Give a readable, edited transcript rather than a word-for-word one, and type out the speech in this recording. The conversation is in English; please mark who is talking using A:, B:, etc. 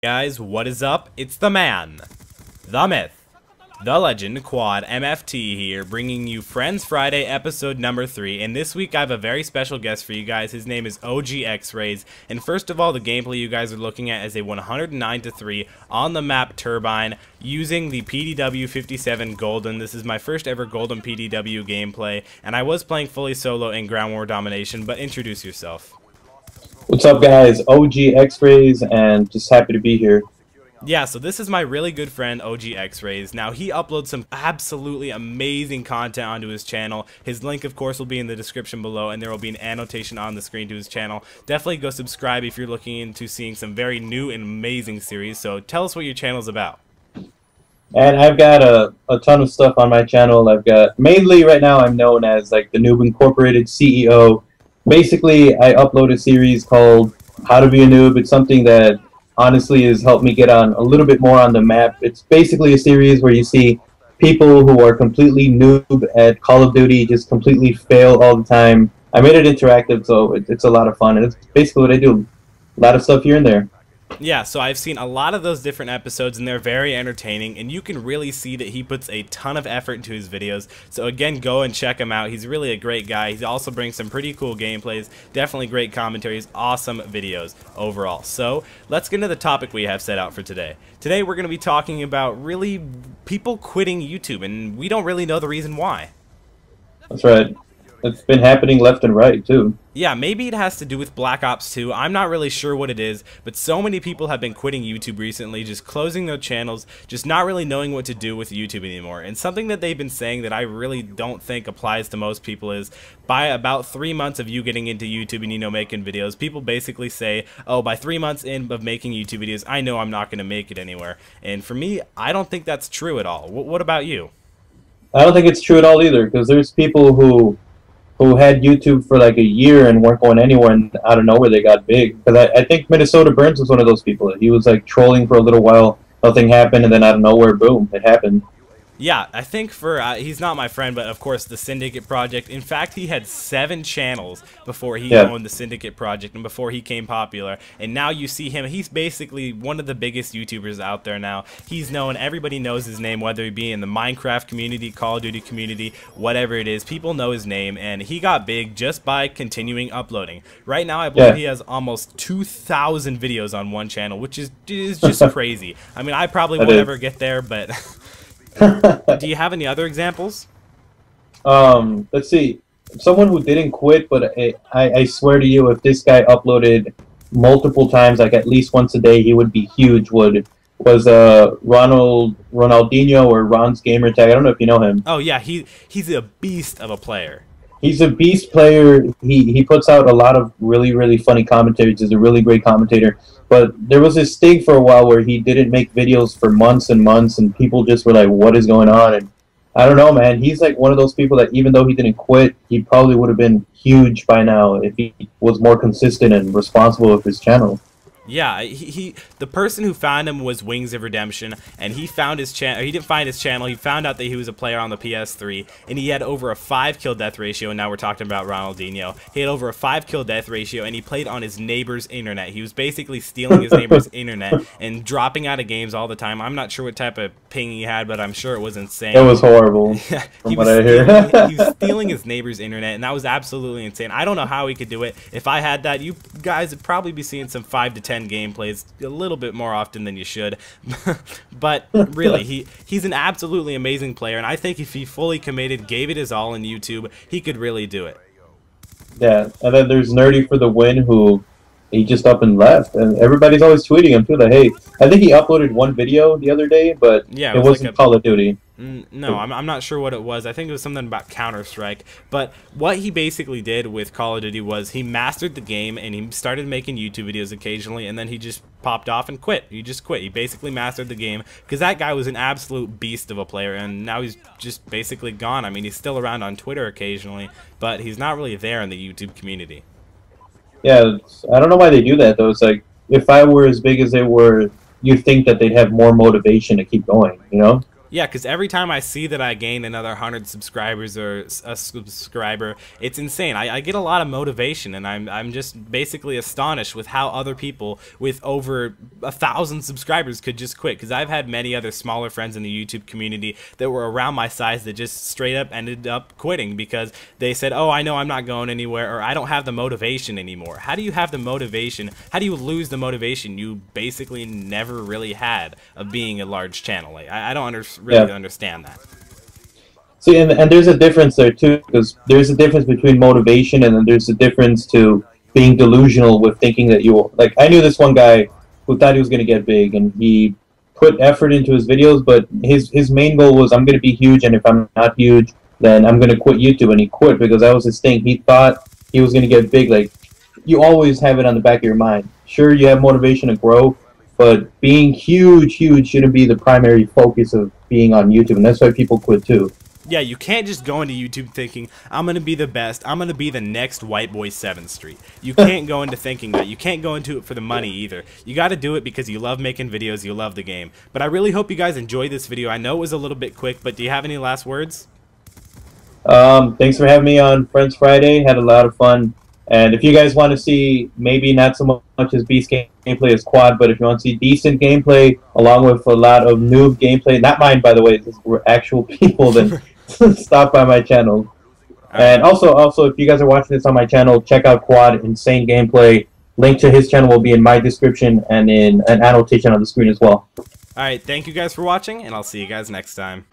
A: Guys, what is up? It's the man, the myth, the legend, Quad MFT here, bringing you Friends Friday episode number 3, and this week I have a very special guest for you guys. His name is OG X-Rays, and first of all, the gameplay you guys are looking at is a 109-3 on the map Turbine, using the PDW 57 Golden. This is my first ever Golden PDW gameplay, and I was playing fully solo in Ground War Domination, but introduce yourself.
B: What's up, guys? OG X-Rays, and just happy to be here.
A: Yeah, so this is my really good friend, OG X-Rays. Now, he uploads some absolutely amazing content onto his channel. His link, of course, will be in the description below, and there will be an annotation on the screen to his channel. Definitely go subscribe if you're looking into seeing some very new and amazing series. So tell us what your channel's about.
B: And I've got a ton of stuff on my channel. I've got, mainly right now, I'm known as like the Noob Incorporated CEO. Basically, I upload a series called How to Be a Noob. It's something that honestly has helped me get on a little bit more on the map. It's basically a series where you see people who are completely noob at Call of Duty just completely fail all the time. I made it interactive, so it's a lot of fun, and it's basically what I do. A lot of stuff here and there.
A: Yeah, so I've seen a lot of those different episodes, and they're very entertaining, and you can really see that he puts a ton of effort into his videos. So again, go and check him out. He's really a great guy. He also brings some pretty cool gameplays, definitely great commentaries, awesome videos overall. So let's get into the topic we have set out for today. Today we're going to be talking about really people quitting YouTube, and we don't really know the reason why.
B: That's right. It's been happening left and right, too.
A: Yeah, maybe it has to do with Black Ops 2. I'm not really sure what it is, but so many people have been quitting YouTube recently, just closing their channels, just not really knowing what to do with YouTube anymore. And something that they've been saying that I really don't think applies to most people is, by about 3 months of you getting into YouTube and, you know, making videos, people basically say, oh, by 3 months in of making YouTube videos, I know I'm not going to make it anywhere. And for me, I don't think that's true at all. What about you?
B: I don't think it's true at all either, because there's people who had YouTube for like a year and weren't going anywhere, and out of nowhere they got big. Because I think Minnesota Burns was one of those people. He was like trolling for a little while, nothing happened, and then out of nowhere, boom, it happened.
A: Yeah, I think for, he's not my friend, but of course the Syndicate Project. In fact, he had 7 channels before he owned the Syndicate Project and before he came popular. And now you see him, he's basically one of the biggest YouTubers out there now. He's known, everybody knows his name, whether he be in the Minecraft community, Call of Duty community, whatever it is. People know his name, and he got big just by continuing uploading. Right now, I believe he has almost 2,000 videos on one channel, which is just crazy. I mean, I probably won't ever get there, but... Do you have any other examples?
B: Let's see. Someone who didn't quit, but I swear to you, if this guy uploaded multiple times, like at least once a day, he would be huge. Was Ronaldinho or Ron's Gamertag? I don't know if you know him.
A: Oh yeah, he's a beast of a player.
B: He's a beast player. He puts out a lot of really funny commentaries. He's a really great commentator. But there was this thing for a while where he didn't make videos for months and months, and people just were like, what is going on? And I don't know, man. He's like one of those people that even though he didn't quit, he probably would have been huge by now if he was more consistent and responsible with his channel. Yeah,
A: the person who found him was Wings of Redemption, and he found his channel. He didn't find his channel. He found out that he was a player on the PS3, and he had over a 5 kill death ratio. And now we're talking about Ronaldinho. He had over a 5 kill death ratio, and he played on his neighbor's internet. He was basically stealing his neighbor's internet and dropping out of games all the time. I'm not sure what type of ping he had, but I'm sure it was insane.
B: It was horrible. From what I hear.
A: He was stealing his neighbor's internet, and that was absolutely insane. I don't know how he could do it. If I had that, you guys would probably be seeing some 5 to 10 gameplays a little bit more often than you should. But really, he's an absolutely amazing player, and I think if he fully committed, gave it his all in YouTube, he could really do it.
B: Yeah, and then there's Nerdy for the Win, who he just up and left, and everybody's always tweeting him too, like, hey, I think he uploaded one video the other day, but yeah, it wasn't like Call of Duty.
A: No, I'm not sure what it was. I think it was something about Counter-Strike. But what he basically did with Call of Duty was he mastered the game, and he started making YouTube videos occasionally, and then he just popped off and quit. He just quit. He basically mastered the game, because that guy was an absolute beast of a player, and now he's just basically gone. I mean, he's still around on Twitter occasionally, but he's not really there in the YouTube community.
B: Yeah, I don't know why they do that, though. It's like, if I were as big as they were, you'd think that they'd have more motivation to keep going, you know?
A: Yeah, because every time I see that I gain another 100 subscribers or a subscriber, it's insane. I get a lot of motivation, and I'm just basically astonished with how other people with over 1,000 subscribers could just quit. Because I've had many other smaller friends in the YouTube community that were around my size that just straight up ended up quitting because they said, oh, I know I'm not going anywhere, or I don't have the motivation anymore. How do you have the motivation? How do you lose the motivation you basically never really had of being a large channel? Like, I don't really understand that.
B: See, and there's a difference there too, because there's a difference between motivation and then there's a difference to being delusional with thinking that you will. Like, I knew this one guy who thought he was going to get big, and he put effort into his videos, but his main goal was, I'm going to be huge, and if I'm not huge, then I'm going to quit YouTube. And he quit because that was his thing. He thought he was going to get big. Like, you always have it on the back of your mind. Sure, you have motivation to grow, but being huge shouldn't be the primary focus of being on YouTube, and that's why people quit too.
A: Yeah, you can't just go into YouTube thinking, I'm going to be the best, I'm going to be the next White Boy 7th Street. You can't go into thinking that. You can't go into it for the money either. You got to do it because you love making videos, you love the game. But I really hope you guys enjoyed this video. I know it was a little bit quick, but do you have any last words?
B: Thanks for having me on Friends Friday. Had a lot of fun. And if you guys want to see maybe not so much as Beast gameplay as Quad, but if you want to see decent gameplay along with a lot of noob gameplay, not mine by the way, we're actual people, then stop by my channel. And also, if you guys are watching this on my channel, check out Quad, insane gameplay. Link to his channel will be in my description and in an annotation on the screen as well.
A: Alright, thank you guys for watching, and I'll see you guys next time.